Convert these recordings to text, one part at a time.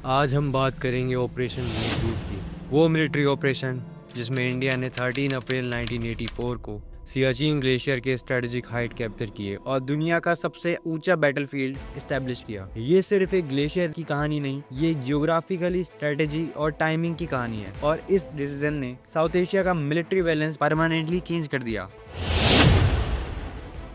आज हम बात करेंगे ऑपरेशन मेघदूत की, वो मिलिट्री ऑपरेशन जिसमें इंडिया ने 13 अप्रैल 1984 को सियाचिन ग्लेशियर के स्ट्रेटेजिक हाइट कैप्चर किए और दुनिया का सबसे ऊंचा बैटलफील्ड एस्टेब्लिश किया। ये सिर्फ एक ग्लेशियर की कहानी नहीं, ये जियोग्राफिकली स्ट्रेटेजी और टाइमिंग की कहानी है और इस डिसीजन ने साउथ एशिया का मिलिट्री बैलेंस परमानेंटली चेंज कर दिया।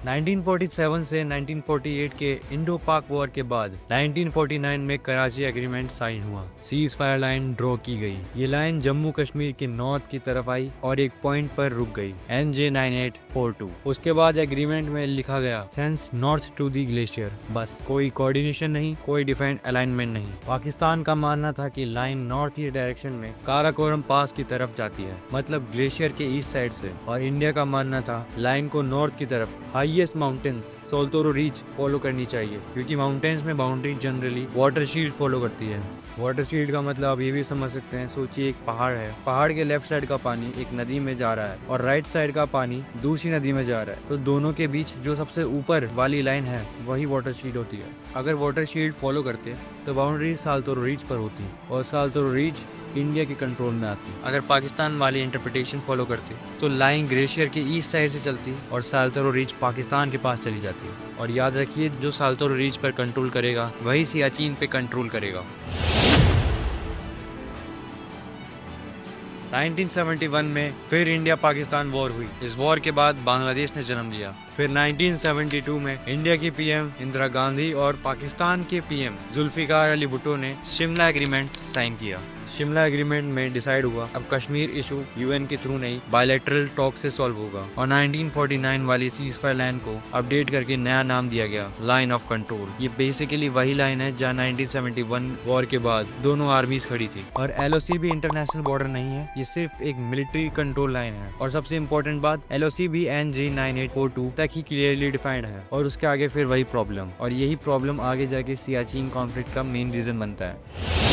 1947 से 1948 के इंडो पाक वॉर के बाद 1949 में कराची एग्रीमेंट साइन हुआ। सीज फायर लाइन ड्रॉ की गई। ये लाइन जम्मू कश्मीर के नॉर्थ की तरफ आई और एक पॉइंट पर रुक गई, NJ 9842। उसके बाद एग्रीमेंट में लिखा गया thence north to the glacier. बस, कोई कोऑर्डिनेशन नहीं, कोई डिफेंस अलाइनमेंट नहीं। पाकिस्तान का मानना था कि लाइन नॉर्थ ईस्ट डायरेक्शन में काराकोरम पास की तरफ जाती है, मतलब ग्लेशियर के ईस्ट साइड से, और इंडिया का मानना था लाइन को नॉर्थ की तरफ हाईएस्ट माउंटेन्स सोल्टोरो रीच फॉलो करनी चाहिए, क्योंकि माउंटेन्स में boundary generally water shield follow करती है। वाटर शील्ड का मतलब आप ये भी समझ सकते हैं, सोचिए एक पहाड़ है, पहाड़ के लेफ्ट साइड का पानी एक नदी में जा रहा है और राइट साइड का पानी दूसरी नदी में जा रहा है, तो दोनों के बीच जो सबसे ऊपर वाली लाइन है वही वाटर शील्ड होती है। अगर वाटर शील्ड फॉलो करते तो बाउंड्री साल्टोरो रीच पर होती और साल्टोरो रीच इंडिया के कंट्रोल में आती। अगर पाकिस्तान वाली इंटरप्रिटेशन फॉलो करते तो लाइन ग्लेशियर के ईस्ट साइड से चलती और साल्टोरो रीच पाकिस्तान के पास चली जाती। और याद रखिए, जो साल्टोरो रीच पर कंट्रोल करेगा वही सियाचिन पे कंट्रोल करेगा। 1971 में फिर इंडिया पाकिस्तान वॉर हुई। इस वॉर के बाद बांग्लादेश ने जन्म लिया। फिर 1972 में इंडिया की पीएम इंदिरा गांधी और पाकिस्तान के पीएम जुल्फिकार अली भुट्टो ने शिमला एग्रीमेंट साइन किया। शिमला एग्रीमेंट में डिसाइड हुआ अब कश्मीर इशू यूएन के थ्रू नहीं, बायलैटरल टॉक से सॉल्व होगा, और 1949 वाली सीज फायर लाइन को अपडेट करके नया नाम दिया गया, लाइन ऑफ कंट्रोल। ये बेसिकली वही लाइन है जहाँ 1971 वॉर के बाद दोनों आर्मीज खड़ी थी। और LOC भी इंटरनेशनल बॉर्डर नहीं है, ये सिर्फ एक मिलिट्री कंट्रोल लाइन है। और सबसे इम्पोर्टेंट बात, LOC भी NJ 9842 तक ही क्लियरली डिफाइंड है और उसके आगे फिर वही प्रॉब्लम, और यही प्रॉब्लम आगे जाके सियाचिन कॉन्फ्लिक्ट का मेन रीजन बनता है।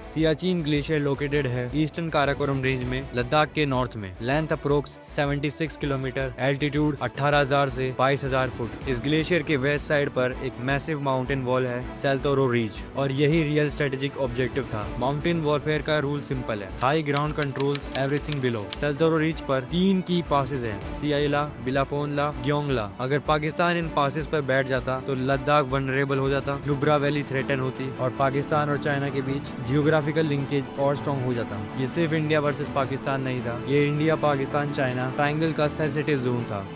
सियाचिन ग्लेशियर लोकेटेड है ईस्टर्न काराकोरम रेंज में, लद्दाख के नॉर्थ में। लेंथ अप्रोक्स 76 किलोमीटर, एल्टीट्यूड 18,000 से 22,000 फुट। इस ग्लेशियर के वेस्ट साइड पर एक मैसिव माउंटेन वॉल है, साल्टोरो रीच, और यही रियल स्ट्रेटेजिक ऑब्जेक्टिव था। माउंटेन वॉरफेयर का रूल सिंपल है, high ground controls everything below. Saltoro reach पर 3 की पासेस हैं, सियाला, बिलाफोनला, ग्योंगला। अगर पाकिस्तान इन पासेस पर बैठ जाता तो लद्दाख वनरेबल हो जाता, नुब्रा वैली थ्रेटन होती और पाकिस्तान और चाइना के बीच जियोग्राफिकल लिंकेज और स्ट्रॉन्ग हो जाता। ये सिर्फ इंडिया वर्सेस पाकिस्तान नहीं था, ये इंडिया पाकिस्तान चाइना ट्रायंगल का सेंसिटिव जोन था।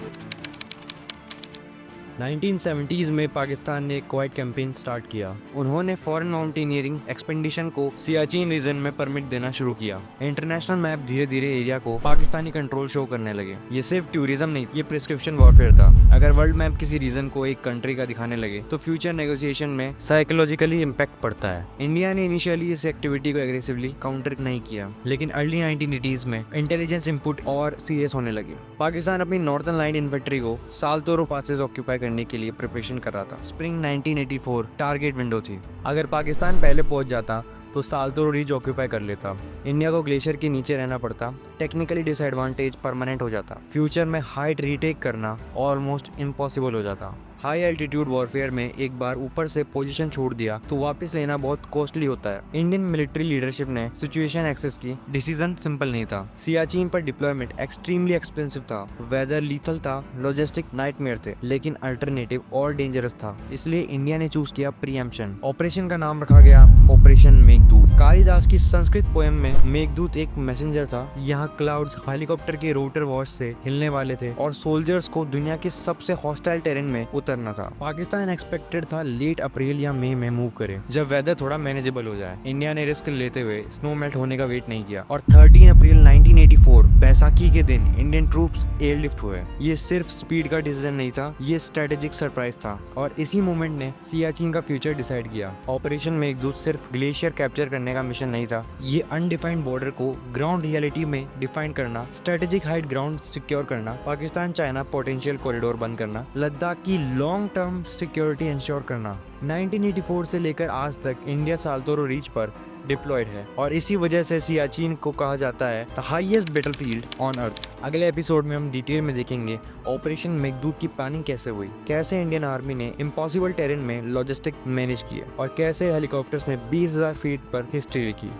1970s में पाकिस्तान ने क्वाइट कैंपेन स्टार्ट किया। उन्होंने फॉरेन माउंटेनियरिंग एक्सपेडिशन को सियाचिन रीजन में परमिट देना शुरू किया। इंटरनेशनल मैप धीरे धीरे एरिया को पाकिस्तानी कंट्रोल शो करने लगे। ये सिर्फ टूरिज्म नहीं, ये प्रिस्क्रिप्शन वॉरफेयर था। अगर वर्ल्ड मैप किसी रीजन को एक कंट्री का दिखाने लगे तो फ्यूचर नेगोशिएशन में साइकोलॉजिकली इम्पैक्ट पड़ता है। इंडिया ने इनिशियली इस एक्टिविटी को एग्रेसिवली काउंटर नहीं किया, लेकिन अर्ली 1980s में इंटेलिजेंस इनपुट और सीरियस होने लगे। पाकिस्तान अपनी नॉर्थर्न लाइन इन्फेंट्री को साल्टोरो पासेस ऑक्यूपाई करने के लिए प्रिपरेशन कर रहा था। स्प्रिंग 1984 टारगेट विंडो थी। अगर पाकिस्तान पहले पहुंच जाता तो साल्टोरो रीच ऑक्यूपाई कर लेता, इंडिया को ग्लेशियर के नीचे रहना पड़ता, टेक्निकली डिसएडवांटेज परमानेंट हो जाता, फ्यूचर में हाइट रीटेक करना ऑलमोस्ट इम्पॉसिबल हो जाता। हाई एल्टीट्यूड वॉरफेयर में एक बार ऊपर से पोजीशन छोड़ दिया तो वापस लेना बहुत कॉस्टली होता है। इंडियन मिलिट्री लीडरशिप ने सिचुएशन एक्सेस की, डिसीजन सिंपल नहीं था। सियाचिन पर डिप्लॉयमेंट एक्सट्रीमली एक्सपेंसिव था, वेदर लीथल था, लॉजिस्टिक नाइटमेयर थे, लेकिन अल्टरनेटिव और डेंजरस था। इसलिए इंडिया ने चूज किया प्रीएम्पशन। ऑपरेशन का नाम रखा गया ऑपरेशन मेघदूत। कालिदास की संस्कृत पोएम में मेघदूत एक मैसेंजर था। यहाँ क्लाउड्स हेलीकॉप्टर के रोटर वॉश से हिलने वाले थे और सोल्जर्स को दुनिया के सबसे हॉस्टाइल टेरेन में उतरना था। पाकिस्तान एक्सपेक्टेड था लेट अप्रैल या मई में मूव करे, जब वेदर थोड़ा मैनेजेबल हो जाए। इंडिया ने रिस्क लेते हुए स्नो मेल्ट होने का वेट नहीं किया और 13 अप्रैल 1984 बैसाखी के दिन इंडियन ट्रूप्स एयरलिफ्ट हुए। ये सिर्फ स्पीड का डिसीजन नहीं था, ये स्ट्रेटेजिक सरप्राइज था और इसी मोमेंट ने सियाचिन का फ्यूचर डिसाइड किया। ऑपरेशन मेघदूत सिर्फ ग्लेशियर कैप्चर करने का मिशन नहीं था, ये अनडिफाइंड बॉर्डर को ग्राउंड रियलिटी में डिफाइन करना, स्ट्रेटेजिक हाइट ग्राउंड सिक्योर करना, पाकिस्तान चाइना पोटेंशियल कॉरिडोर बंद करना, लद्दाख की लॉन्ग टर्म सिक्योरिटी इंश्योर करना। 1984 से लेकर आज तक इंडिया साल्टोरो रीच पर डिप्लॉयड है और इसी वजह से सियाचिन को कहा जाता है the highest battlefield on earth. अगले एपिसोड में हम डिटेल में देखेंगे ऑपरेशन मेघदूत की प्लानिंग कैसे हुई, कैसे इंडियन आर्मी ने इम्पॉसिबल टेरेन में लॉजिस्टिक मैनेज किया और कैसे हेलीकॉप्टर्स ने 20,000 फीट पर हिस्ट्री लिखी।